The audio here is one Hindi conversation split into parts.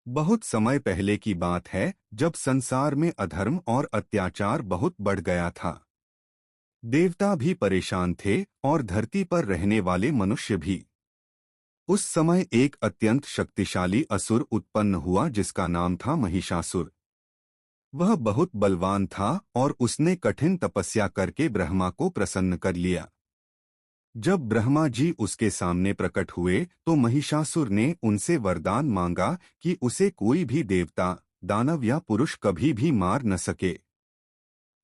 बहुत समय पहले की बात है जब संसार में अधर्म और अत्याचार बहुत बढ़ गया था। देवता भी परेशान थे और धरती पर रहने वाले मनुष्य भी। उस समय एक अत्यंत शक्तिशाली असुर उत्पन्न हुआ जिसका नाम था महिषासुर। वह बहुत बलवान था और उसने कठिन तपस्या करके ब्रह्मा को प्रसन्न कर लिया। जब ब्रह्मा जी उसके सामने प्रकट हुए तो महिषासुर ने उनसे वरदान मांगा कि उसे कोई भी देवता, दानव या पुरुष कभी भी मार न सके।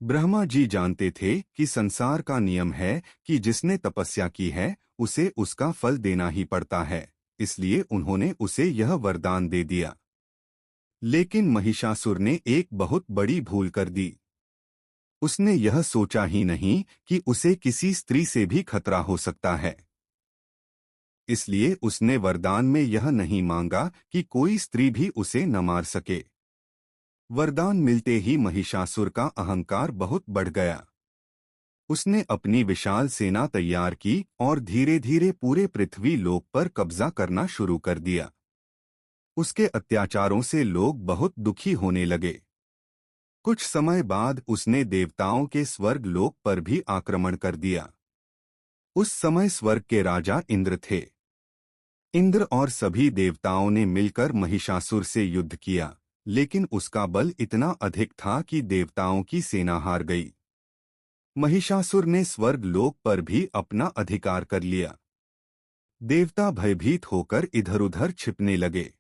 ब्रह्मा जी जानते थे कि संसार का नियम है कि जिसने तपस्या की है उसे उसका फल देना ही पड़ता है, इसलिए उन्होंने उसे यह वरदान दे दिया। लेकिन महिषासुर ने एक बहुत बड़ी भूल कर दी। उसने यह सोचा ही नहीं कि उसे किसी स्त्री से भी खतरा हो सकता है। इसलिए उसने वरदान में यह नहीं मांगा कि कोई स्त्री भी उसे न मार सके। वरदान मिलते ही महिषासुर का अहंकार बहुत बढ़ गया। उसने अपनी विशाल सेना तैयार की और धीरे धीरे पूरे पृथ्वी लोक पर कब्जा करना शुरू कर दिया। उसके अत्याचारों से लोग बहुत दुखी होने लगे। कुछ समय बाद उसने देवताओं के स्वर्ग लोक पर भी आक्रमण कर दिया। उस समय स्वर्ग के राजा इंद्र थे। इंद्र और सभी देवताओं ने मिलकर महिषासुर से युद्ध किया, लेकिन उसका बल इतना अधिक था कि देवताओं की सेना हार गई। महिषासुर ने स्वर्ग लोक पर भी अपना अधिकार कर लिया। देवता भयभीत होकर इधर-उधर छिपने लगे।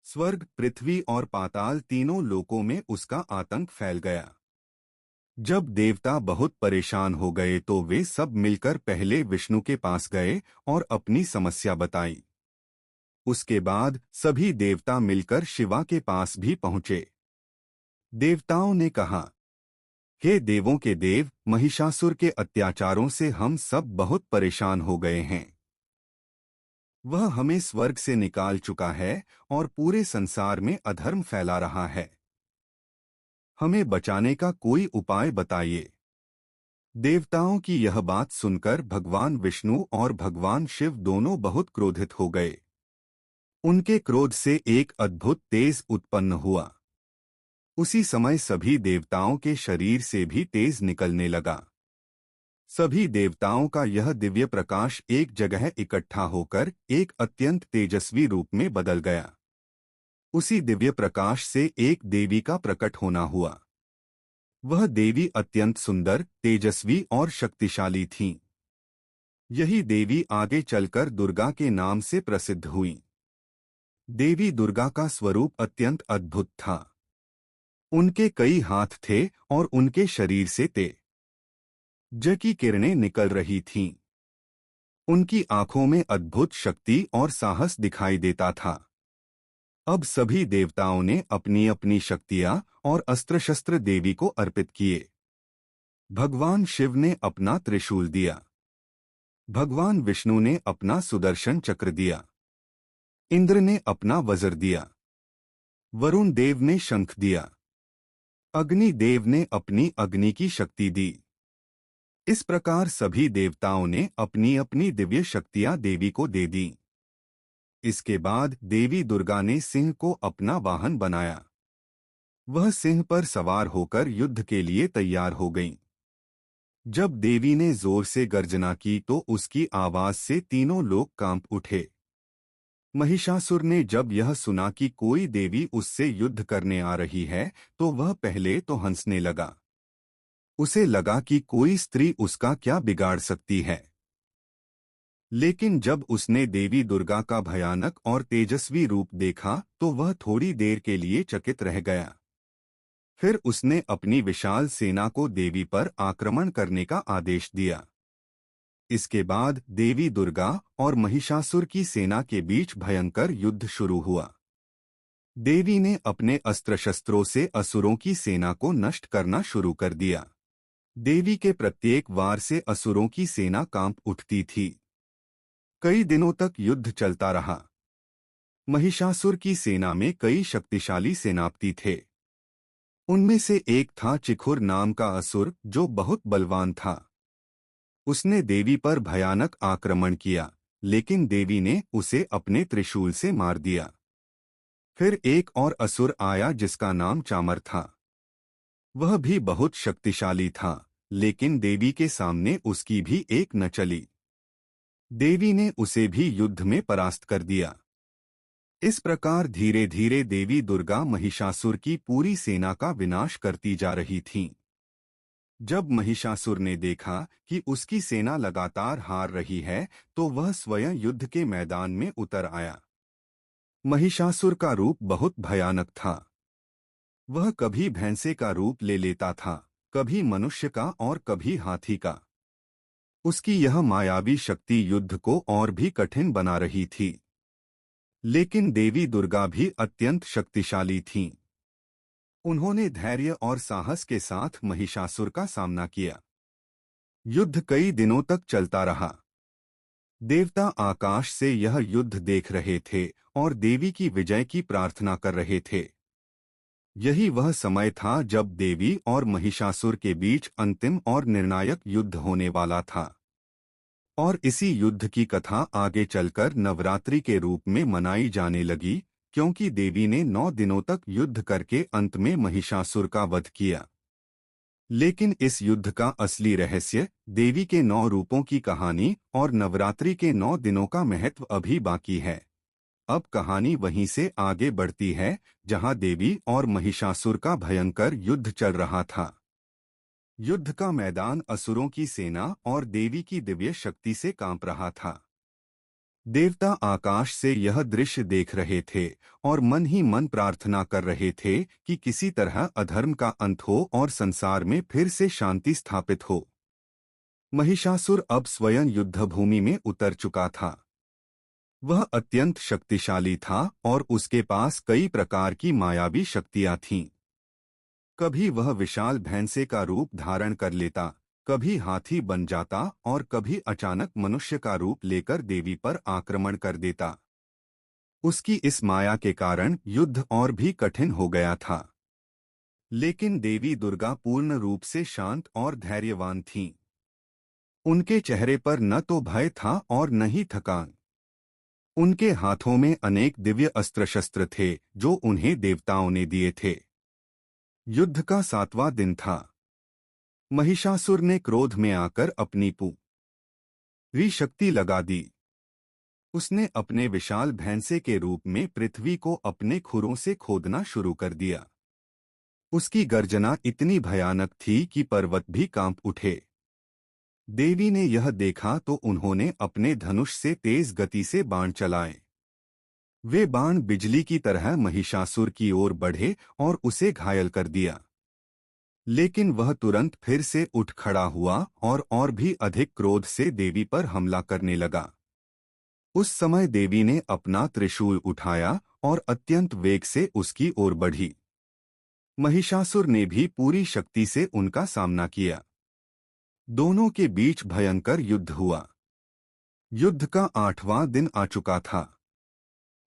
स्वर्ग, पृथ्वी और पाताल तीनों लोकों में उसका आतंक फैल गया। जब देवता बहुत परेशान हो गए तो वे सब मिलकर पहले विष्णु के पास गए और अपनी समस्या बताई। उसके बाद सभी देवता मिलकर शिवा के पास भी पहुंचे। देवताओं ने कहा, हे देवों के देव, महिषासुर के अत्याचारों से हम सब बहुत परेशान हो गए हैं। वह हमें स्वर्ग से निकाल चुका है और पूरे संसार में अधर्म फैला रहा है। हमें बचाने का कोई उपाय बताइए। देवताओं की यह बात सुनकर भगवान विष्णु और भगवान शिव दोनों बहुत क्रोधित हो गए। उनके क्रोध से एक अद्भुत तेज उत्पन्न हुआ। उसी समय सभी देवताओं के शरीर से भी तेज निकलने लगा। सभी देवताओं का यह दिव्य प्रकाश एक जगह इकट्ठा होकर एक अत्यंत तेजस्वी रूप में बदल गया। उसी दिव्य प्रकाश से एक देवी का प्रकट होना हुआ। वह देवी अत्यंत सुंदर, तेजस्वी और शक्तिशाली थीं। यही देवी आगे चलकर दुर्गा के नाम से प्रसिद्ध हुई। देवी दुर्गा का स्वरूप अत्यंत अद्भुत था। उनके कई हाथ थे और उनके शरीर से तेज की किरणें निकल रही थीं। उनकी आंखों में अद्भुत शक्ति और साहस दिखाई देता था। अब सभी देवताओं ने अपनी अपनी शक्तियां और अस्त्र शस्त्र देवी को अर्पित किए। भगवान शिव ने अपना त्रिशूल दिया। भगवान विष्णु ने अपना सुदर्शन चक्र दिया। इंद्र ने अपना वज्र दिया। वरुण देव ने शंख दिया। अग्नि देव ने अपनी अग्नि की शक्ति दी। इस प्रकार सभी देवताओं ने अपनी अपनी दिव्य शक्तियां देवी को दे दी। इसके बाद देवी दुर्गा ने सिंह को अपना वाहन बनाया। वह सिंह पर सवार होकर युद्ध के लिए तैयार हो गईं। जब देवी ने जोर से गर्जना की तो उसकी आवाज से तीनों लोग कांप उठे। महिषासुर ने जब यह सुना कि कोई देवी उससे युद्ध करने आ रही है तो वह पहले तो हंसने लगा। उसे लगा कि कोई स्त्री उसका क्या बिगाड़ सकती है। लेकिन जब उसने देवी दुर्गा का भयानक और तेजस्वी रूप देखा तो वह थोड़ी देर के लिए चकित रह गया। फिर उसने अपनी विशाल सेना को देवी पर आक्रमण करने का आदेश दिया। इसके बाद देवी दुर्गा और महिषासुर की सेना के बीच भयंकर युद्ध शुरू हुआ। देवी ने अपने अस्त्र शस्त्रों से असुरों की सेना को नष्ट करना शुरू कर दिया। देवी के प्रत्येक वार से असुरों की सेना कांप उठती थी। कई दिनों तक युद्ध चलता रहा। महिषासुर की सेना में कई शक्तिशाली सेनापति थे। उनमें से एक था चिखुर नाम का असुर जो बहुत बलवान था। उसने देवी पर भयानक आक्रमण किया, लेकिन देवी ने उसे अपने त्रिशूल से मार दिया। फिर एक और असुर आया जिसका नाम चामर था। वह भी बहुत शक्तिशाली था, लेकिन देवी के सामने उसकी भी एक न चली। देवी ने उसे भी युद्ध में परास्त कर दिया। इस प्रकार धीरे धीरे देवी दुर्गा महिषासुर की पूरी सेना का विनाश करती जा रही थीं। जब महिषासुर ने देखा कि उसकी सेना लगातार हार रही है, तो वह स्वयं युद्ध के मैदान में उतर आया। महिषासुर का रूप बहुत भयानक था। वह कभी भैंसे का रूप ले लेता था, कभी मनुष्य का और कभी हाथी का। उसकी यह मायावी शक्ति युद्ध को और भी कठिन बना रही थी। लेकिन देवी दुर्गा भी अत्यंत शक्तिशाली थीं। उन्होंने धैर्य और साहस के साथ महिषासुर का सामना किया। युद्ध कई दिनों तक चलता रहा। देवता आकाश से यह युद्ध देख रहे थे और देवी की विजय की प्रार्थना कर रहे थे। यही वह समय था जब देवी और महिषासुर के बीच अंतिम और निर्णायक युद्ध होने वाला था। और इसी युद्ध की कथा आगे चलकर नवरात्रि के रूप में मनाई जाने लगी, क्योंकि देवी ने 9 दिनों तक युद्ध करके अंत में महिषासुर का वध किया। लेकिन इस युद्ध का असली रहस्य, देवी के 9 रूपों की कहानी और नवरात्रि के 9 दिनों का महत्व अभी बाकी है। अब कहानी वहीं से आगे बढ़ती है, जहां देवी और महिषासुर का भयंकर युद्ध चल रहा था। युद्ध का मैदान असुरों की सेना और देवी की दिव्य शक्ति से कांप रहा था। देवता आकाश से यह दृश्य देख रहे थे और मन ही मन प्रार्थना कर रहे थे कि किसी तरह अधर्म का अंत हो और संसार में फिर से शांति स्थापित हो। महिषासुर अब स्वयं युद्धभूमि में उतर चुका था। वह अत्यंत शक्तिशाली था और उसके पास कई प्रकार की मायावी शक्तियां थीं। कभी वह विशाल भैंसे का रूप धारण कर लेता, कभी हाथी बन जाता और कभी अचानक मनुष्य का रूप लेकर देवी पर आक्रमण कर देता। उसकी इस माया के कारण युद्ध और भी कठिन हो गया था। लेकिन देवी दुर्गा पूर्ण रूप से शांत और धैर्यवान थीं। उनके चेहरे पर न तो भय था और न ही थकान। उनके हाथों में अनेक दिव्य अस्त्र शस्त्र थे जो उन्हें देवताओं ने दिए थे। युद्ध का 7वां दिन था। महिषासुर ने क्रोध में आकर अपनी पूरी शक्ति लगा दी। उसने अपने विशाल भैंसे के रूप में पृथ्वी को अपने खुरों से खोदना शुरू कर दिया। उसकी गर्जना इतनी भयानक थी कि पर्वत भी कांप उठे। देवी ने यह देखा तो उन्होंने अपने धनुष से तेज गति से बाण चलाए। वे बाण बिजली की तरह महिषासुर की ओर बढ़े और उसे घायल कर दिया। लेकिन वह तुरंत फिर से उठ खड़ा हुआ और भी अधिक क्रोध से देवी पर हमला करने लगा। उस समय देवी ने अपना त्रिशूल उठाया और अत्यंत वेग से उसकी ओर बढ़ी। महिषासुर ने भी पूरी शक्ति से उनका सामना किया। दोनों के बीच भयंकर युद्ध हुआ। युद्ध का 8वां दिन आ चुका था।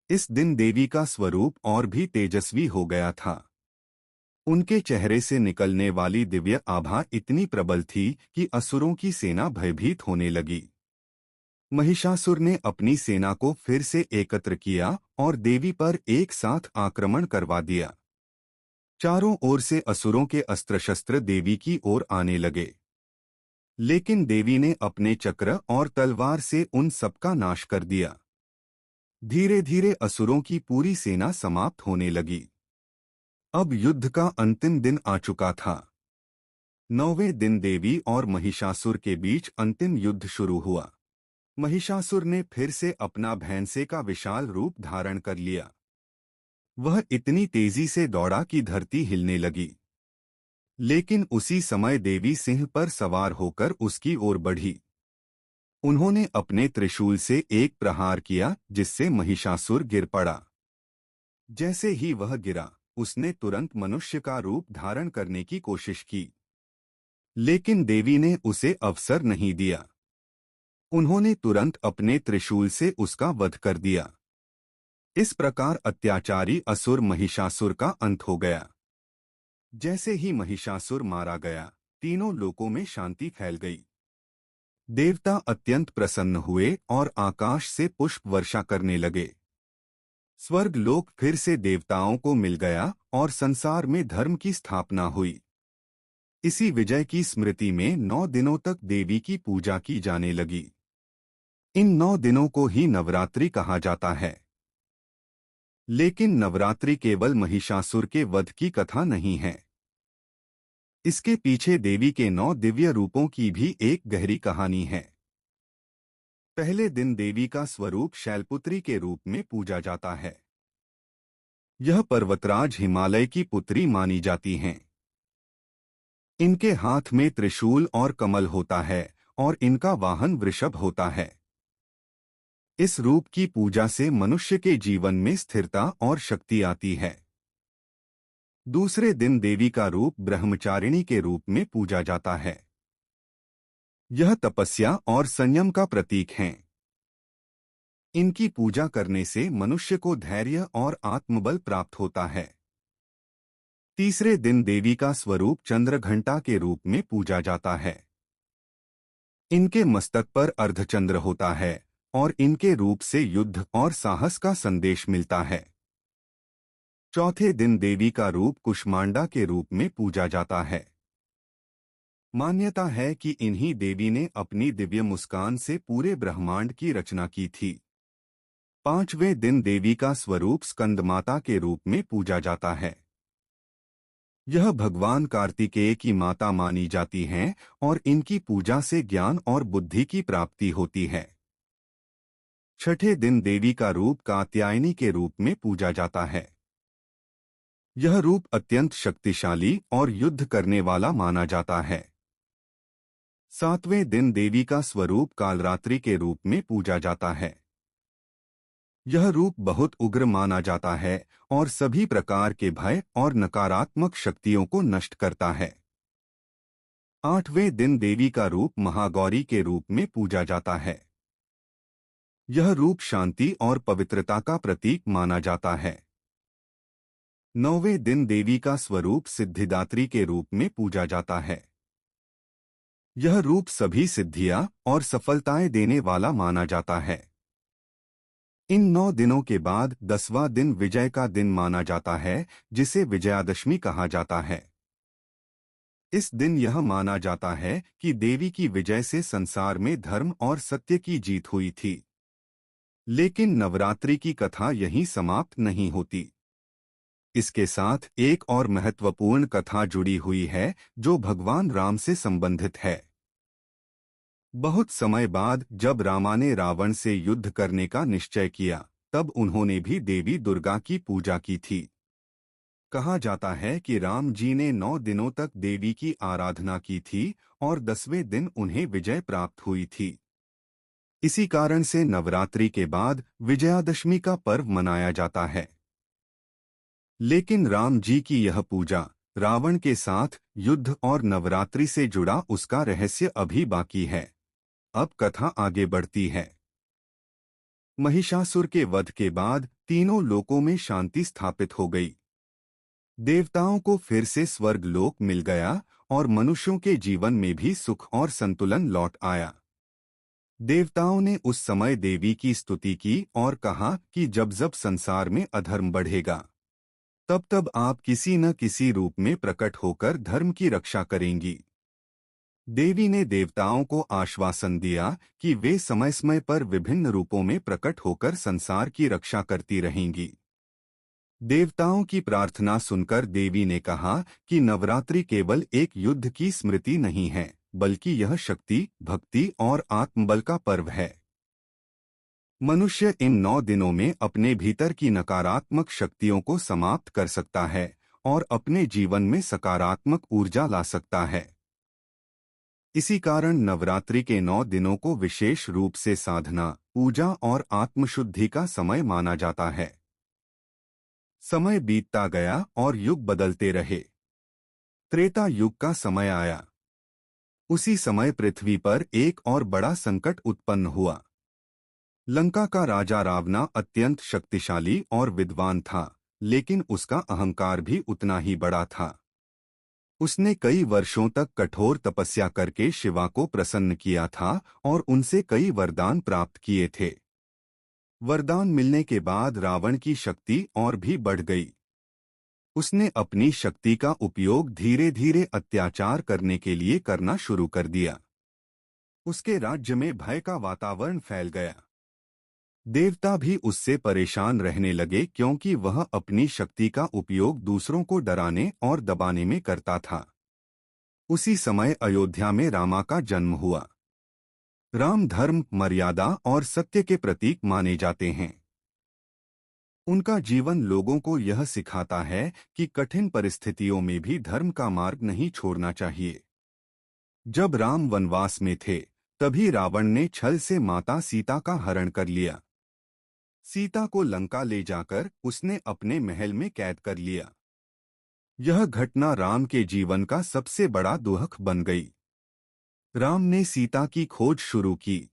इस दिन देवी का स्वरूप और भी तेजस्वी हो गया था। उनके चेहरे से निकलने वाली दिव्य आभा इतनी प्रबल थी कि असुरों की सेना भयभीत होने लगी। महिषासुर ने अपनी सेना को फिर से एकत्र किया और देवी पर एक साथ आक्रमण करवा दिया। चारों ओर से असुरों के अस्त्र शस्त्र देवी की ओर आने लगे। लेकिन देवी ने अपने चक्र और तलवार से उन सबका नाश कर दिया। धीरे धीरे असुरों की पूरी सेना समाप्त होने लगी। अब युद्ध का अंतिम दिन आ चुका था। 9वें दिन देवी और महिषासुर के बीच अंतिम युद्ध शुरू हुआ। महिषासुर ने फिर से अपना भैंसे का विशाल रूप धारण कर लिया। वह इतनी तेजी से दौड़ा कि धरती हिलने लगी। लेकिन उसी समय देवी सिंह पर सवार होकर उसकी ओर बढ़ी। उन्होंने अपने त्रिशूल से एक प्रहार किया जिससे महिषासुर गिर पड़ा। जैसे ही वह गिरा, उसने तुरंत मनुष्य का रूप धारण करने की कोशिश की। लेकिन देवी ने उसे अवसर नहीं दिया। उन्होंने तुरंत अपने त्रिशूल से उसका वध कर दिया। इस प्रकार अत्याचारी असुर महिषासुर का अंत हो गया। जैसे ही महिषासुर मारा गया, तीनों लोकों में शांति फैल गई। देवता अत्यंत प्रसन्न हुए और आकाश से पुष्प वर्षा करने लगे। स्वर्ग लोक फिर से देवताओं को मिल गया और संसार में धर्म की स्थापना हुई। इसी विजय की स्मृति में 9 दिनों तक देवी की पूजा की जाने लगी। इन 9 दिनों को ही नवरात्रि कहा जाता है। लेकिन नवरात्रि केवल महिषासुर के वध की कथा नहीं है। इसके पीछे देवी के 9 दिव्य रूपों की भी एक गहरी कहानी है। पहले दिन देवी का स्वरूप शैलपुत्री के रूप में पूजा जाता है। यह पर्वतराज हिमालय की पुत्री मानी जाती हैं। इनके हाथ में त्रिशूल और कमल होता है और इनका वाहन वृषभ होता है। इस रूप की पूजा से मनुष्य के जीवन में स्थिरता और शक्ति आती है। दूसरे दिन देवी का रूप ब्रह्मचारिणी के रूप में पूजा जाता है। यह तपस्या और संयम का प्रतीक है। इनकी पूजा करने से मनुष्य को धैर्य और आत्मबल प्राप्त होता है। तीसरे दिन देवी का स्वरूप चंद्रघंटा के रूप में पूजा जाता है। इनके मस्तक पर अर्धचंद्र होता है और इनके रूप से युद्ध और साहस का संदेश मिलता है। चौथे दिन देवी का रूप कुष्मांडा के रूप में पूजा जाता है। मान्यता है कि इन्हीं देवी ने अपनी दिव्य मुस्कान से पूरे ब्रह्मांड की रचना की थी। पांचवें दिन देवी का स्वरूप स्कंदमाता के रूप में पूजा जाता है। यह भगवान कार्तिकेय की माता मानी जाती हैं और इनकी पूजा से ज्ञान और बुद्धि की प्राप्ति होती है। छठे दिन देवी का रूप कात्यायनी के रूप में पूजा जाता है। यह रूप अत्यंत शक्तिशाली और युद्ध करने वाला माना जाता है। सातवें दिन देवी का स्वरूप कालरात्रि के रूप में पूजा जाता है। यह रूप बहुत उग्र माना जाता है और सभी प्रकार के भय और नकारात्मक शक्तियों को नष्ट करता है। आठवें दिन देवी का रूप महागौरी के रूप में पूजा जाता है। यह रूप शांति और पवित्रता का प्रतीक माना जाता है। नौवें दिन देवी का स्वरूप सिद्धिदात्री के रूप में पूजा जाता है। यह रूप सभी सिद्धियां और सफलताएं देने वाला माना जाता है। इन 9 दिनों के बाद 10वां दिन विजय का दिन माना जाता है, जिसे विजयादशमी कहा जाता है। इस दिन यह माना जाता है कि देवी की विजय से संसार में धर्म और सत्य की जीत हुई थी। लेकिन नवरात्रि की कथा यहीं समाप्त नहीं होती। इसके साथ एक और महत्वपूर्ण कथा जुड़ी हुई है, जो भगवान राम से संबंधित है। बहुत समय बाद जब रामा ने रावण से युद्ध करने का निश्चय किया, तब उन्होंने भी देवी दुर्गा की पूजा की थी। कहा जाता है कि राम जी ने 9 दिनों तक देवी की आराधना की थी और 10वें दिन उन्हें विजय प्राप्त हुई थी। इसी कारण से नवरात्रि के बाद विजयादशमी का पर्व मनाया जाता है। लेकिन राम जी की यह पूजा, रावण के साथ युद्ध और नवरात्रि से जुड़ा उसका रहस्य अभी बाकी है। अब कथा आगे बढ़ती है। महिषासुर के वध के बाद तीनों लोकों में शांति स्थापित हो गई। देवताओं को फिर से स्वर्ग लोक मिल गया और मनुष्यों के जीवन में भी सुख और संतुलन लौट आया। देवताओं ने उस समय देवी की स्तुति की और कहा कि जब जब संसार में अधर्म बढ़ेगा, तब तब आप किसी न किसी रूप में प्रकट होकर धर्म की रक्षा करेंगी। देवी ने देवताओं को आश्वासन दिया कि वे समय समय पर विभिन्न रूपों में प्रकट होकर संसार की रक्षा करती रहेंगी। देवताओं की प्रार्थना सुनकर देवी ने कहा कि नवरात्रि केवल एक युद्ध की स्मृति नहीं है, बल्कि यह शक्ति, भक्ति और आत्मबल का पर्व है। मनुष्य इन 9 दिनों में अपने भीतर की नकारात्मक शक्तियों को समाप्त कर सकता है और अपने जीवन में सकारात्मक ऊर्जा ला सकता है। इसी कारण नवरात्रि के 9 दिनों को विशेष रूप से साधना, पूजा और आत्मशुद्धि का समय माना जाता है। समय बीतता गया और युग बदलते रहे। त्रेता युग का समय आया। उसी समय पृथ्वी पर एक और बड़ा संकट उत्पन्न हुआ। लंका का राजा रावणा अत्यंत शक्तिशाली और विद्वान था, लेकिन उसका अहंकार भी उतना ही बड़ा था। उसने कई वर्षों तक कठोर तपस्या करके शिवा को प्रसन्न किया था और उनसे कई वरदान प्राप्त किए थे। वरदान मिलने के बाद रावण की शक्ति और भी बढ़ गई। उसने अपनी शक्ति का उपयोग धीरे धीरे अत्याचार करने के लिए करना शुरू कर दिया। उसके राज्य में भय का वातावरण फैल गया। देवता भी उससे परेशान रहने लगे क्योंकि वह अपनी शक्ति का उपयोग दूसरों को डराने और दबाने में करता था। उसी समय अयोध्या में रामा का जन्म हुआ। राम धर्म, मर्यादा और सत्य के प्रतीक माने जाते हैं। उनका जीवन लोगों को यह सिखाता है कि कठिन परिस्थितियों में भी धर्म का मार्ग नहीं छोड़ना चाहिए। जब राम वनवास में थे, तभी रावण ने छल से माता सीता का हरण कर लिया। सीता को लंका ले जाकर उसने अपने महल में कैद कर लिया। यह घटना राम के जीवन का सबसे बड़ा दुख बन गई। राम ने सीता की खोज शुरू की।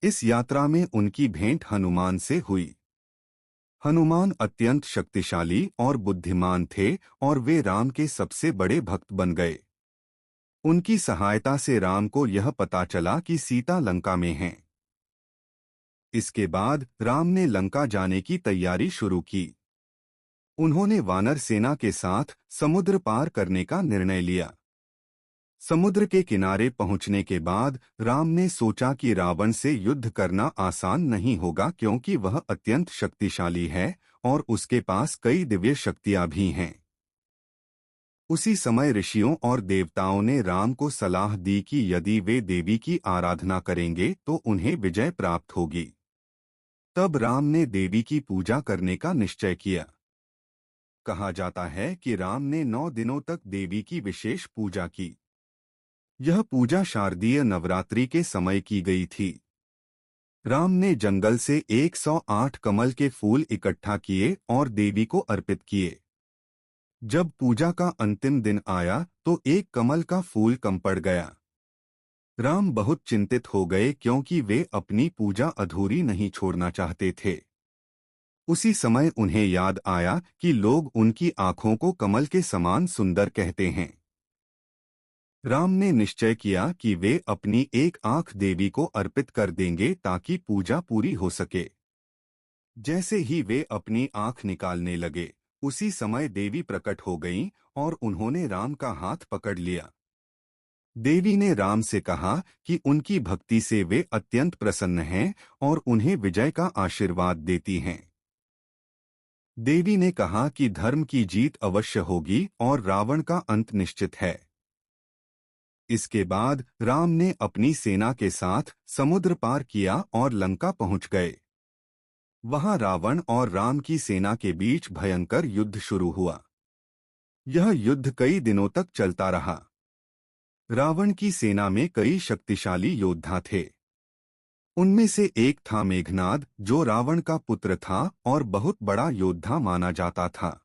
इस यात्रा में उनकी भेंट हनुमान से हुई। हनुमान अत्यंत शक्तिशाली और बुद्धिमान थे और वे राम के सबसे बड़े भक्त बन गए। उनकी सहायता से राम को यह पता चला कि सीता लंका में है। इसके बाद राम ने लंका जाने की तैयारी शुरू की। उन्होंने वानर सेना के साथ समुद्र पार करने का निर्णय लिया। समुद्र के किनारे पहुंचने के बाद राम ने सोचा कि रावण से युद्ध करना आसान नहीं होगा क्योंकि वह अत्यंत शक्तिशाली है और उसके पास कई दिव्य शक्तियां भी हैं। उसी समय ऋषियों और देवताओं ने राम को सलाह दी कि यदि वे देवी की आराधना करेंगे तो उन्हें विजय प्राप्त होगी। तब राम ने देवी की पूजा करने का निश्चय किया। कहा जाता है कि राम ने 9 दिनों तक देवी की विशेष पूजा की। यह पूजा शारदीय नवरात्रि के समय की गई थी। राम ने जंगल से 108 कमल के फूल इकट्ठा किए और देवी को अर्पित किए। जब पूजा का अंतिम दिन आया तो एक कमल का फूल कम पड़ गया। राम बहुत चिंतित हो गए क्योंकि वे अपनी पूजा अधूरी नहीं छोड़ना चाहते थे। उसी समय उन्हें याद आया कि लोग उनकी आंखों को कमल के समान सुंदर कहते हैं। राम ने निश्चय किया कि वे अपनी एक आंख देवी को अर्पित कर देंगे ताकि पूजा पूरी हो सके। जैसे ही वे अपनी आंख निकालने लगे, उसी समय देवी प्रकट हो गईं और उन्होंने राम का हाथ पकड़ लिया। देवी ने राम से कहा कि उनकी भक्ति से वे अत्यंत प्रसन्न हैं और उन्हें विजय का आशीर्वाद देती हैं। देवी ने कहा कि धर्म की जीत अवश्य होगी और रावण का अंत निश्चित है। इसके बाद राम ने अपनी सेना के साथ समुद्र पार किया और लंका पहुंच गए। वहां रावण और राम की सेना के बीच भयंकर युद्ध शुरू हुआ। यह युद्ध कई दिनों तक चलता रहा। रावण की सेना में कई शक्तिशाली योद्धा थे। उनमें से एक था मेघनाद, जो रावण का पुत्र था और बहुत बड़ा योद्धा माना जाता था।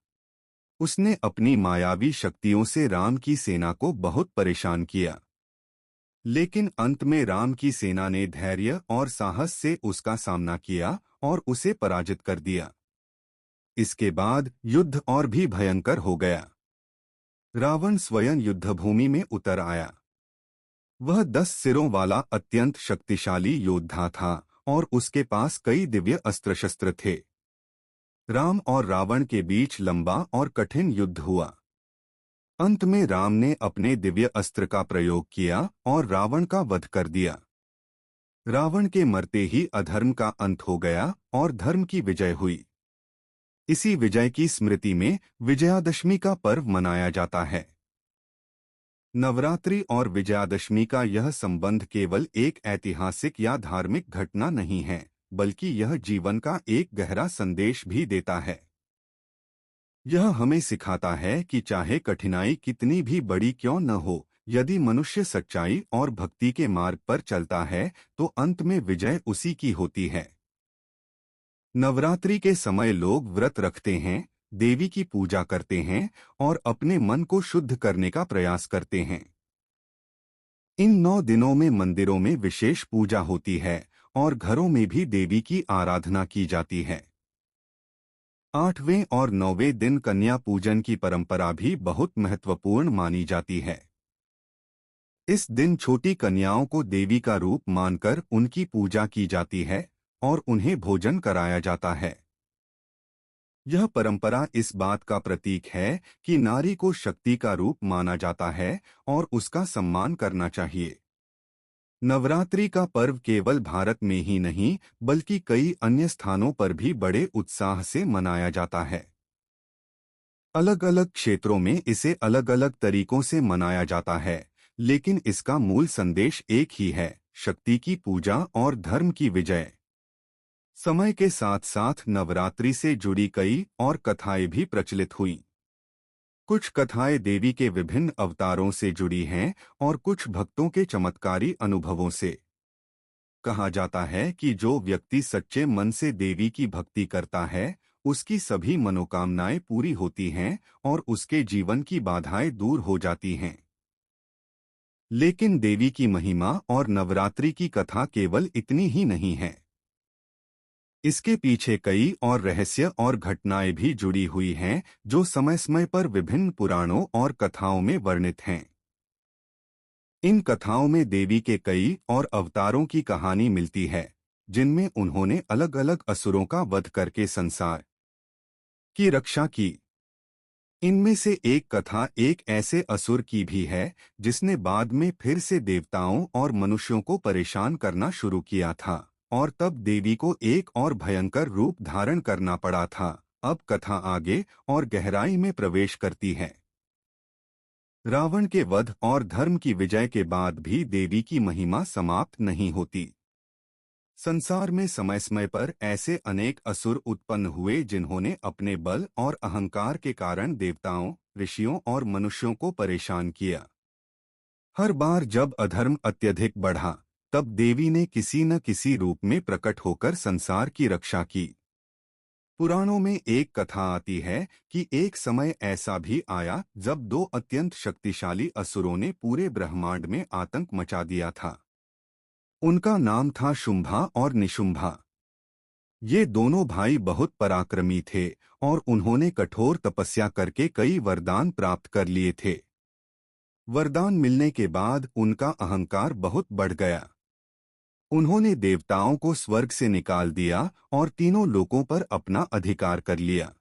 उसने अपनी मायावी शक्तियों से राम की सेना को बहुत परेशान किया। लेकिन अंत में राम की सेना ने धैर्य और साहस से उसका सामना किया और उसे पराजित कर दिया। इसके बाद युद्ध और भी भयंकर हो गया। रावण स्वयं युद्धभूमि में उतर आया। वह 10 सिरों वाला अत्यंत शक्तिशाली योद्धा था और उसके पास कई दिव्य अस्त्र शस्त्र थे। राम और रावण के बीच लंबा और कठिन युद्ध हुआ। अंत में राम ने अपने दिव्य अस्त्र का प्रयोग किया और रावण का वध कर दिया। रावण के मरते ही अधर्म का अंत हो गया और धर्म की विजय हुई। इसी विजय की स्मृति में विजयादशमी का पर्व मनाया जाता है। नवरात्रि और विजयादशमी का यह संबंध केवल एक ऐतिहासिक या धार्मिक घटना नहीं है, बल्कि यह जीवन का एक गहरा संदेश भी देता है। यह हमें सिखाता है कि चाहे कठिनाई कितनी भी बड़ी क्यों न हो, यदि मनुष्य सच्चाई और भक्ति के मार्ग पर चलता है तो अंत में विजय उसी की होती है। नवरात्रि के समय लोग व्रत रखते हैं, देवी की पूजा करते हैं और अपने मन को शुद्ध करने का प्रयास करते हैं। इन 9 दिनों में मंदिरों में विशेष पूजा होती है और घरों में भी देवी की आराधना की जाती है। 8वें और 9वें दिन कन्या पूजन की परंपरा भी बहुत महत्वपूर्ण मानी जाती है। इस दिन छोटी कन्याओं को देवी का रूप मानकर उनकी पूजा की जाती है और उन्हें भोजन कराया जाता है। यह परंपरा इस बात का प्रतीक है कि नारी को शक्ति का रूप माना जाता है और उसका सम्मान करना चाहिए। नवरात्रि का पर्व केवल भारत में ही नहीं बल्कि कई अन्य स्थानों पर भी बड़े उत्साह से मनाया जाता है। अलग अलग क्षेत्रों में इसे अलग अलग तरीकों से मनाया जाता है, लेकिन इसका मूल संदेश एक ही है, शक्ति की पूजा और धर्म की विजय। समय के साथ साथ नवरात्रि से जुड़ी कई और कथाएं भी प्रचलित हुईं। कुछ कथाएं देवी के विभिन्न अवतारों से जुड़ी हैं और कुछ भक्तों के चमत्कारी अनुभवों से। कहा जाता है कि जो व्यक्ति सच्चे मन से देवी की भक्ति करता है, उसकी सभी मनोकामनाएं पूरी होती हैं और उसके जीवन की बाधाएं दूर हो जाती हैं। लेकिन देवी की महिमा और नवरात्रि की कथा केवल इतनी ही नहीं है। इसके पीछे कई और रहस्य और घटनाएं भी जुड़ी हुई हैं, जो समय समय पर विभिन्न पुराणों और कथाओं में वर्णित हैं। इन कथाओं में देवी के कई और अवतारों की कहानी मिलती है, जिनमें उन्होंने अलग अलग असुरों का वध करके संसार की रक्षा की। इनमें से एक कथा एक ऐसे असुर की भी है जिसने बाद में फिर से देवताओं और मनुष्यों को परेशान करना शुरू किया था, और तब देवी को एक और भयंकर रूप धारण करना पड़ा था। अब कथा आगे और गहराई में प्रवेश करती है। रावण के वध और धर्म की विजय के बाद भी देवी की महिमा समाप्त नहीं होती। संसार में समय समय पर ऐसे अनेक असुर उत्पन्न हुए जिन्होंने अपने बल और अहंकार के कारण देवताओं, ऋषियों और मनुष्यों को परेशान किया। हर बार जब अधर्म अत्यधिक बढ़ा, तब देवी ने किसी न किसी रूप में प्रकट होकर संसार की रक्षा की। पुराणों में एक कथा आती है कि एक समय ऐसा भी आया जब दो अत्यंत शक्तिशाली असुरों ने पूरे ब्रह्मांड में आतंक मचा दिया था। उनका नाम था शुंभा और निशुंभा। ये दोनों भाई बहुत पराक्रमी थे और उन्होंने कठोर तपस्या करके कई वरदान प्राप्त कर लिए थे। वरदान मिलने के बाद उनका अहंकार बहुत बढ़ गया। उन्होंने देवताओं को स्वर्ग से निकाल दिया और तीनों लोकों पर अपना अधिकार कर लिया।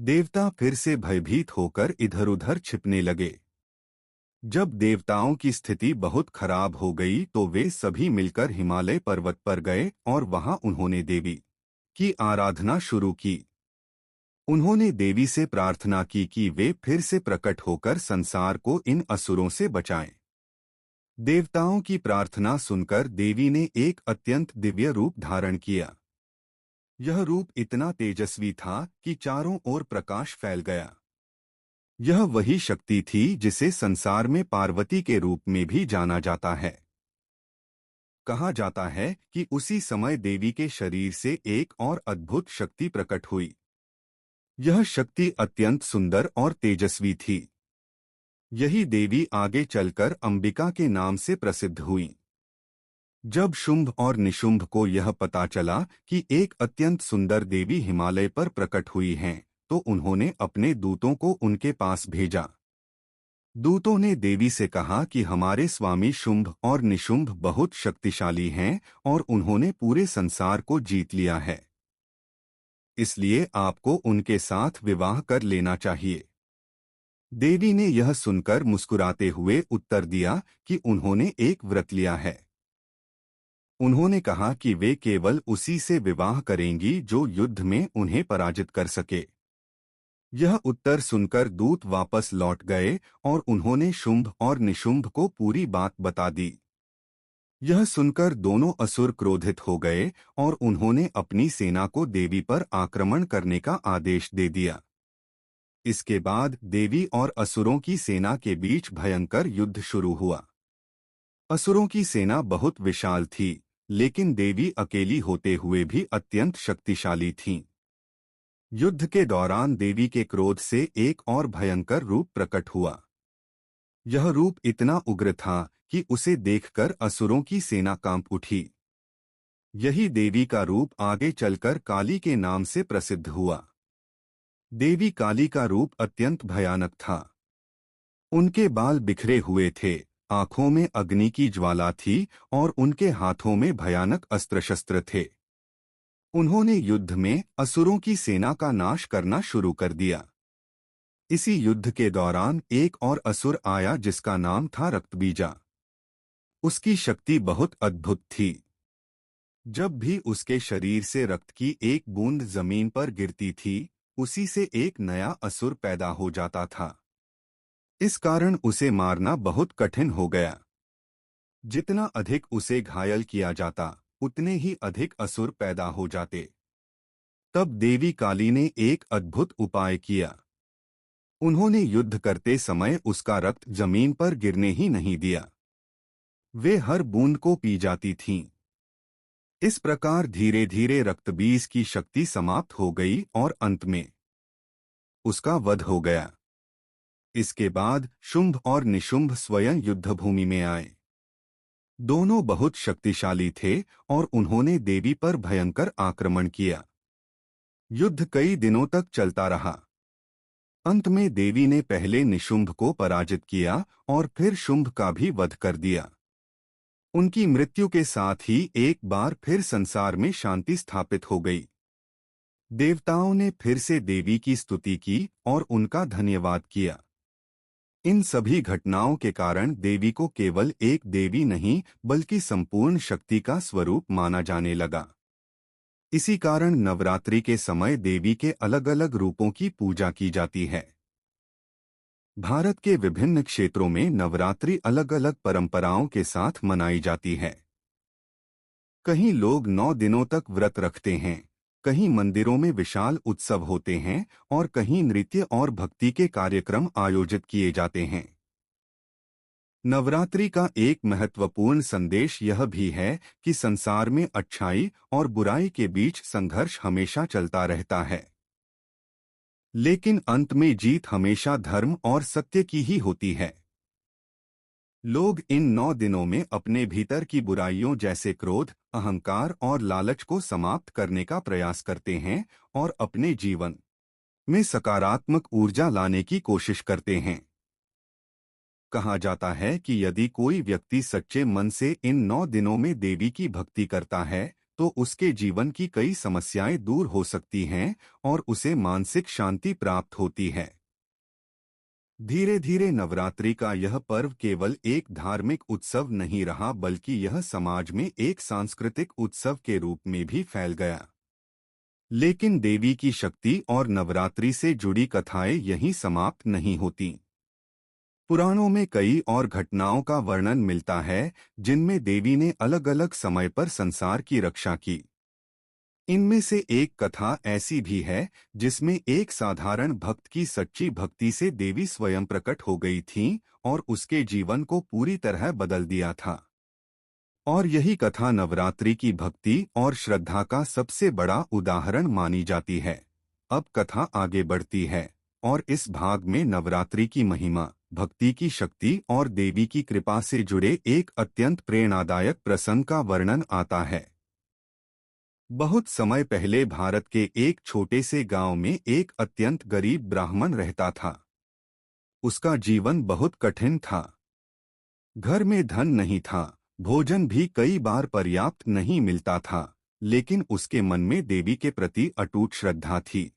देवता फिर से भयभीत होकर इधर-उधर छिपने लगे। जब देवताओं की स्थिति बहुत खराब हो गई तो वे सभी मिलकर हिमालय पर्वत पर गए और वहां उन्होंने देवी की आराधना शुरू की। उन्होंने देवी से प्रार्थना की कि वे फिर से प्रकट होकर संसार को इन असुरों से बचाएं। देवताओं की प्रार्थना सुनकर देवी ने एक अत्यंत दिव्य रूप धारण किया। यह रूप इतना तेजस्वी था कि चारों ओर प्रकाश फैल गया। यह वही शक्ति थी जिसे संसार में पार्वती के रूप में भी जाना जाता है। कहा जाता है कि उसी समय देवी के शरीर से एक और अद्भुत शक्ति प्रकट हुई। यह शक्ति अत्यंत सुंदर और तेजस्वी थी। यही देवी आगे चलकर अंबिका के नाम से प्रसिद्ध हुई। जब शुंभ और निशुंभ को यह पता चला कि एक अत्यंत सुंदर देवी हिमालय पर प्रकट हुई हैं, तो उन्होंने अपने दूतों को उनके पास भेजा। दूतों ने देवी से कहा कि हमारे स्वामी शुंभ और निशुंभ बहुत शक्तिशाली हैं और उन्होंने पूरे संसार को जीत लिया है। इसलिए आपको उनके साथ विवाह कर लेना चाहिए। देवी ने यह सुनकर मुस्कुराते हुए उत्तर दिया कि उन्होंने एक व्रत लिया है। उन्होंने कहा कि वे केवल उसी से विवाह करेंगी जो युद्ध में उन्हें पराजित कर सके। यह उत्तर सुनकर दूत वापस लौट गए और उन्होंने शुंभ और निशुंभ को पूरी बात बता दी। यह सुनकर दोनों असुर क्रोधित हो गए और उन्होंने अपनी सेना को देवी पर आक्रमण करने का आदेश दे दिया। इसके बाद देवी और असुरों की सेना के बीच भयंकर युद्ध शुरू हुआ। असुरों की सेना बहुत विशाल थी, लेकिन देवी अकेली होते हुए भी अत्यंत शक्तिशाली थीं। युद्ध के दौरान देवी के क्रोध से एक और भयंकर रूप प्रकट हुआ। यह रूप इतना उग्र था कि उसे देखकर असुरों की सेना कांप उठी। यही देवी का रूप आगे चलकर काली के नाम से प्रसिद्ध हुआ। देवी काली का रूप अत्यंत भयानक था। उनके बाल बिखरे हुए थे, आंखों में अग्नि की ज्वाला थी और उनके हाथों में भयानक अस्त्र शस्त्र थे। उन्होंने युद्ध में असुरों की सेना का नाश करना शुरू कर दिया। इसी युद्ध के दौरान एक और असुर आया जिसका नाम था रक्तबीजा। उसकी शक्ति बहुत अद्भुत थी। जब भी उसके शरीर से रक्त की एक बूंद जमीन पर गिरती थी, उसी से एक नया असुर पैदा हो जाता था। इस कारण उसे मारना बहुत कठिन हो गया। जितना अधिक उसे घायल किया जाता, उतने ही अधिक असुर पैदा हो जाते। तब देवी काली ने एक अद्भुत उपाय किया। उन्होंने युद्ध करते समय उसका रक्त जमीन पर गिरने ही नहीं दिया। वे हर बूंद को पी जाती थीं। इस प्रकार धीरे धीरे रक्तबीज की शक्ति समाप्त हो गई और अंत में उसका वध हो गया। इसके बाद शुंभ और निशुंभ स्वयं युद्धभूमि में आए। दोनों बहुत शक्तिशाली थे और उन्होंने देवी पर भयंकर आक्रमण किया। युद्ध कई दिनों तक चलता रहा। अंत में देवी ने पहले निशुंभ को पराजित किया और फिर शुंभ का भी वध कर दिया। उनकी मृत्यु के साथ ही एक बार फिर संसार में शांति स्थापित हो गई। देवताओं ने फिर से देवी की स्तुति की और उनका धन्यवाद किया। इन सभी घटनाओं के कारण देवी को केवल एक देवी नहीं बल्कि संपूर्ण शक्ति का स्वरूप माना जाने लगा। इसी कारण नवरात्रि के समय देवी के अलग अलग रूपों की पूजा की जाती है। भारत के विभिन्न क्षेत्रों में नवरात्रि अलग अलग परंपराओं के साथ मनाई जाती है। कहीं लोग 9 दिनों तक व्रत रखते हैं, कहीं मंदिरों में विशाल उत्सव होते हैं और कहीं नृत्य और भक्ति के कार्यक्रम आयोजित किए जाते हैं। नवरात्रि का एक महत्वपूर्ण संदेश यह भी है कि संसार में अच्छाई और बुराई के बीच संघर्ष हमेशा चलता रहता है, लेकिन अंत में जीत हमेशा धर्म और सत्य की ही होती है। लोग इन 9 दिनों में अपने भीतर की बुराइयों जैसे क्रोध, अहंकार और लालच को समाप्त करने का प्रयास करते हैं और अपने जीवन में सकारात्मक ऊर्जा लाने की कोशिश करते हैं। कहा जाता है कि यदि कोई व्यक्ति सच्चे मन से इन 9 दिनों में देवी की भक्ति करता है, तो उसके जीवन की कई समस्याएं दूर हो सकती हैं और उसे मानसिक शांति प्राप्त होती है। धीरे धीरे नवरात्रि का यह पर्व केवल एक धार्मिक उत्सव नहीं रहा, बल्कि यह समाज में एक सांस्कृतिक उत्सव के रूप में भी फैल गया। लेकिन देवी की शक्ति और नवरात्रि से जुड़ी कथाएं यहीं समाप्त नहीं होती। पुराणों में कई और घटनाओं का वर्णन मिलता है, जिनमें देवी ने अलग अलग समय पर संसार की रक्षा की। इनमें से एक कथा ऐसी भी है जिसमें एक साधारण भक्त की सच्ची भक्ति से देवी स्वयं प्रकट हो गई थीं और उसके जीवन को पूरी तरह बदल दिया था। और यही कथा नवरात्रि की भक्ति और श्रद्धा का सबसे बड़ा उदाहरण मानी जाती है। अब कथा आगे बढ़ती है और इस भाग में नवरात्रि की महिमा, भक्ति की शक्ति और देवी की कृपा से जुड़े एक अत्यंत प्रेरणादायक प्रसंग का वर्णन आता है। बहुत समय पहले भारत के एक छोटे से गांव में एक अत्यंत गरीब ब्राह्मण रहता था। उसका जीवन बहुत कठिन था। घर में धन नहीं था, भोजन भी कई बार पर्याप्त नहीं मिलता था, लेकिन उसके मन में देवी के प्रति अटूट श्रद्धा थी।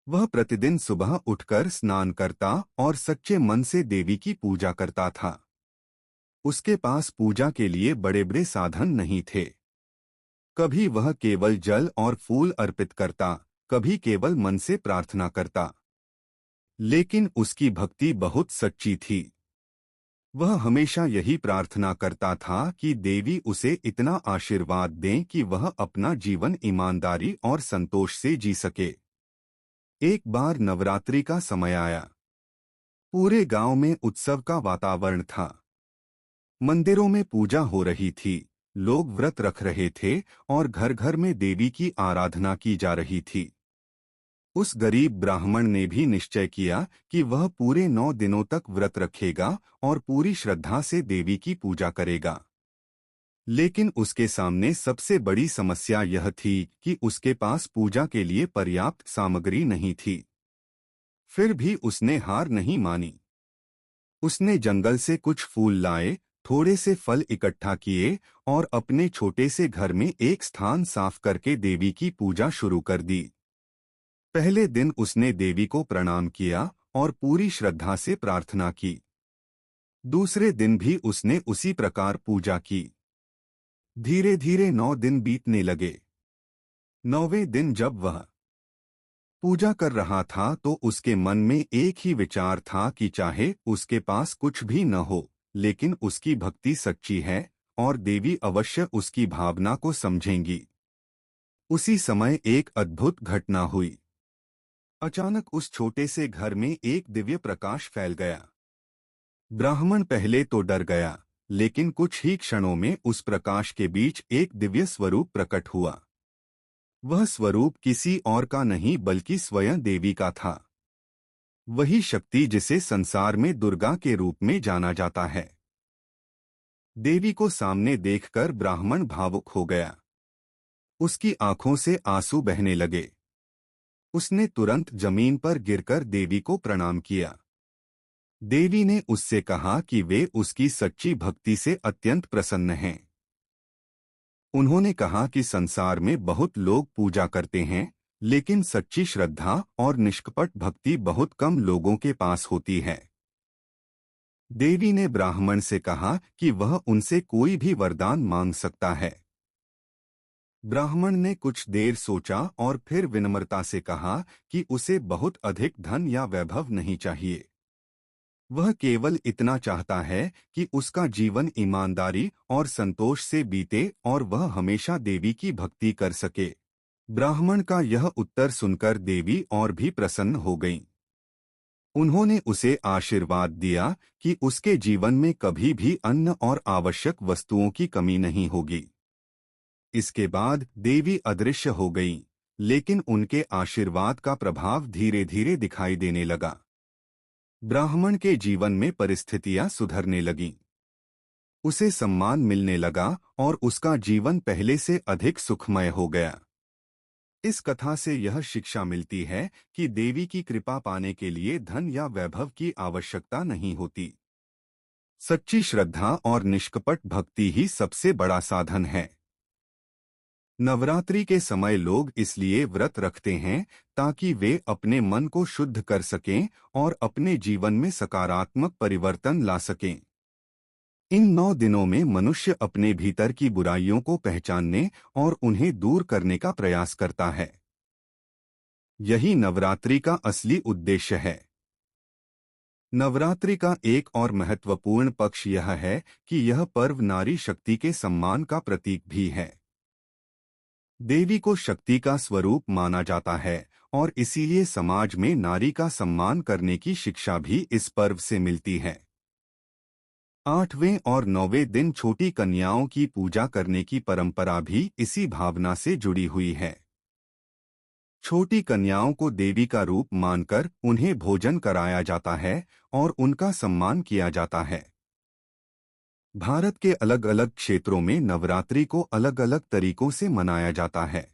वह प्रतिदिन सुबह उठकर स्नान करता और सच्चे मन से देवी की पूजा करता था। उसके पास पूजा के लिए बड़े बड़े साधन नहीं थे। कभी वह केवल जल और फूल अर्पित करता, कभी केवल मन से प्रार्थना करता। लेकिन उसकी भक्ति बहुत सच्ची थी। वह हमेशा यही प्रार्थना करता था कि देवी उसे इतना आशीर्वाद दें कि वह अपना जीवन ईमानदारी और संतोष से जी सके। एक बार नवरात्रि का समय आया। पूरे गांव में उत्सव का वातावरण था। मंदिरों में पूजा हो रही थी, लोग व्रत रख रहे थे और घर घर में देवी की आराधना की जा रही थी। उस गरीब ब्राह्मण ने भी निश्चय किया कि वह पूरे 9 दिनों तक व्रत रखेगा और पूरी श्रद्धा से देवी की पूजा करेगा। लेकिन उसके सामने सबसे बड़ी समस्या यह थी कि उसके पास पूजा के लिए पर्याप्त सामग्री नहीं थी। फिर भी उसने हार नहीं मानी। उसने जंगल से कुछ फूल लाए, थोड़े से फल इकट्ठा किए और अपने छोटे से घर में एक स्थान साफ करके देवी की पूजा शुरू कर दी। पहले दिन उसने देवी को प्रणाम किया और पूरी श्रद्धा से प्रार्थना की। दूसरे दिन भी उसने उसी प्रकार पूजा की। धीरे धीरे 9 दिन बीतने लगे। 9वें दिन जब वह पूजा कर रहा था तो उसके मन में एक ही विचार था कि चाहे उसके पास कुछ भी न हो, लेकिन उसकी भक्ति सच्ची है और देवी अवश्य उसकी भावना को समझेंगी। उसी समय एक अद्भुत घटना हुई। अचानक उस छोटे से घर में एक दिव्य प्रकाश फैल गया। ब्राह्मण पहले तो डर गया, लेकिन कुछ ही क्षणों में उस प्रकाश के बीच एक दिव्य स्वरूप प्रकट हुआ। वह स्वरूप किसी और का नहीं बल्कि स्वयं देवी का था। वही शक्ति जिसे संसार में दुर्गा के रूप में जाना जाता है। देवी को सामने देखकर ब्राह्मण भावुक हो गया। उसकी आंखों से आंसू बहने लगे। उसने तुरंत जमीन पर गिरकर देवी को प्रणाम किया। देवी ने उससे कहा कि वे उसकी सच्ची भक्ति से अत्यंत प्रसन्न हैं। उन्होंने कहा कि संसार में बहुत लोग पूजा करते हैं, लेकिन सच्ची श्रद्धा और निष्कपट भक्ति बहुत कम लोगों के पास होती है। देवी ने ब्राह्मण से कहा कि वह उनसे कोई भी वरदान मांग सकता है। ब्राह्मण ने कुछ देर सोचा और फिर विनम्रता से कहा कि उसे बहुत अधिक धन या वैभव नहीं चाहिए। वह केवल इतना चाहता है कि उसका जीवन ईमानदारी और संतोष से बीते और वह हमेशा देवी की भक्ति कर सके। ब्राह्मण का यह उत्तर सुनकर देवी और भी प्रसन्न हो गईं। उन्होंने उसे आशीर्वाद दिया कि उसके जीवन में कभी भी अन्न और आवश्यक वस्तुओं की कमी नहीं होगी। इसके बाद देवी अदृश्य हो गईं, लेकिन उनके आशीर्वाद का प्रभाव धीरे धीरे दिखाई देने लगा। ब्राह्मण के जीवन में परिस्थितियां सुधरने लगीं। उसे सम्मान मिलने लगा और उसका जीवन पहले से अधिक सुखमय हो गया। इस कथा से यह शिक्षा मिलती है कि देवी की कृपा पाने के लिए धन या वैभव की आवश्यकता नहीं होती। सच्ची श्रद्धा और निष्कपट भक्ति ही सबसे बड़ा साधन है। नवरात्रि के समय लोग इसलिए व्रत रखते हैं ताकि वे अपने मन को शुद्ध कर सकें और अपने जीवन में सकारात्मक परिवर्तन ला सकें। इन 9 दिनों में मनुष्य अपने भीतर की बुराइयों को पहचानने और उन्हें दूर करने का प्रयास करता है। यही नवरात्रि का असली उद्देश्य है। नवरात्रि का एक और महत्वपूर्ण पक्ष यह है कि यह पर्व नारी शक्ति के सम्मान का प्रतीक भी है। देवी को शक्ति का स्वरूप माना जाता है और इसीलिए समाज में नारी का सम्मान करने की शिक्षा भी इस पर्व से मिलती है। 8वें और 9वें दिन छोटी कन्याओं की पूजा करने की परंपरा भी इसी भावना से जुड़ी हुई है। छोटी कन्याओं को देवी का रूप मानकर उन्हें भोजन कराया जाता है और उनका सम्मान किया जाता है। भारत के अलग अलग क्षेत्रों में नवरात्रि को अलग अलग तरीकों से मनाया जाता है।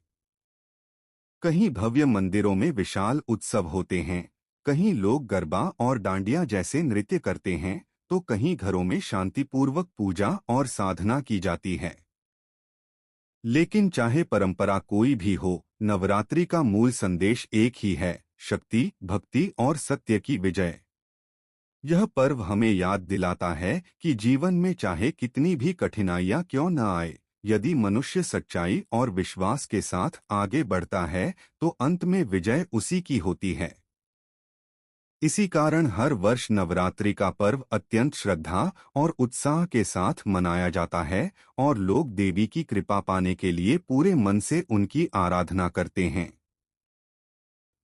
कहीं भव्य मंदिरों में विशाल उत्सव होते हैं, कहीं लोग गरबा और डांडिया जैसे नृत्य करते हैं, तो कहीं घरों में शांतिपूर्वक पूजा और साधना की जाती है। लेकिन चाहे परंपरा कोई भी हो, नवरात्रि का मूल संदेश एक ही है: शक्ति, भक्ति और सत्य की विजय। यह पर्व हमें याद दिलाता है कि जीवन में चाहे कितनी भी कठिनाइयां क्यों न आए, यदि मनुष्य सच्चाई और विश्वास के साथ आगे बढ़ता है तो अंत में विजय उसी की होती है। इसी कारण हर वर्ष नवरात्रि का पर्व अत्यंत श्रद्धा और उत्साह के साथ मनाया जाता है और लोग देवी की कृपा पाने के लिए पूरे मन से उनकी आराधना करते हैं।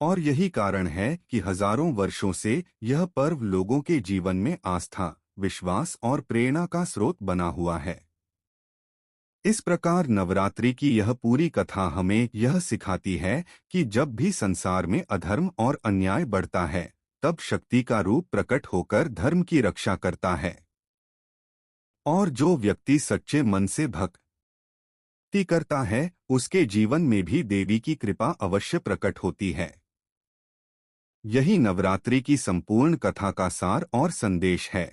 और यही कारण है कि हजारों वर्षों से यह पर्व लोगों के जीवन में आस्था, विश्वास और प्रेरणा का स्रोत बना हुआ है। इस प्रकार नवरात्रि की यह पूरी कथा हमें यह सिखाती है कि जब भी संसार में अधर्म और अन्याय बढ़ता है, तब शक्ति का रूप प्रकट होकर धर्म की रक्षा करता है। और जो व्यक्ति सच्चे मन से भक्ति करता है, उसके जीवन में भी देवी की कृपा अवश्य प्रकट होती है। यही नवरात्रि की संपूर्ण कथा का सार और संदेश है।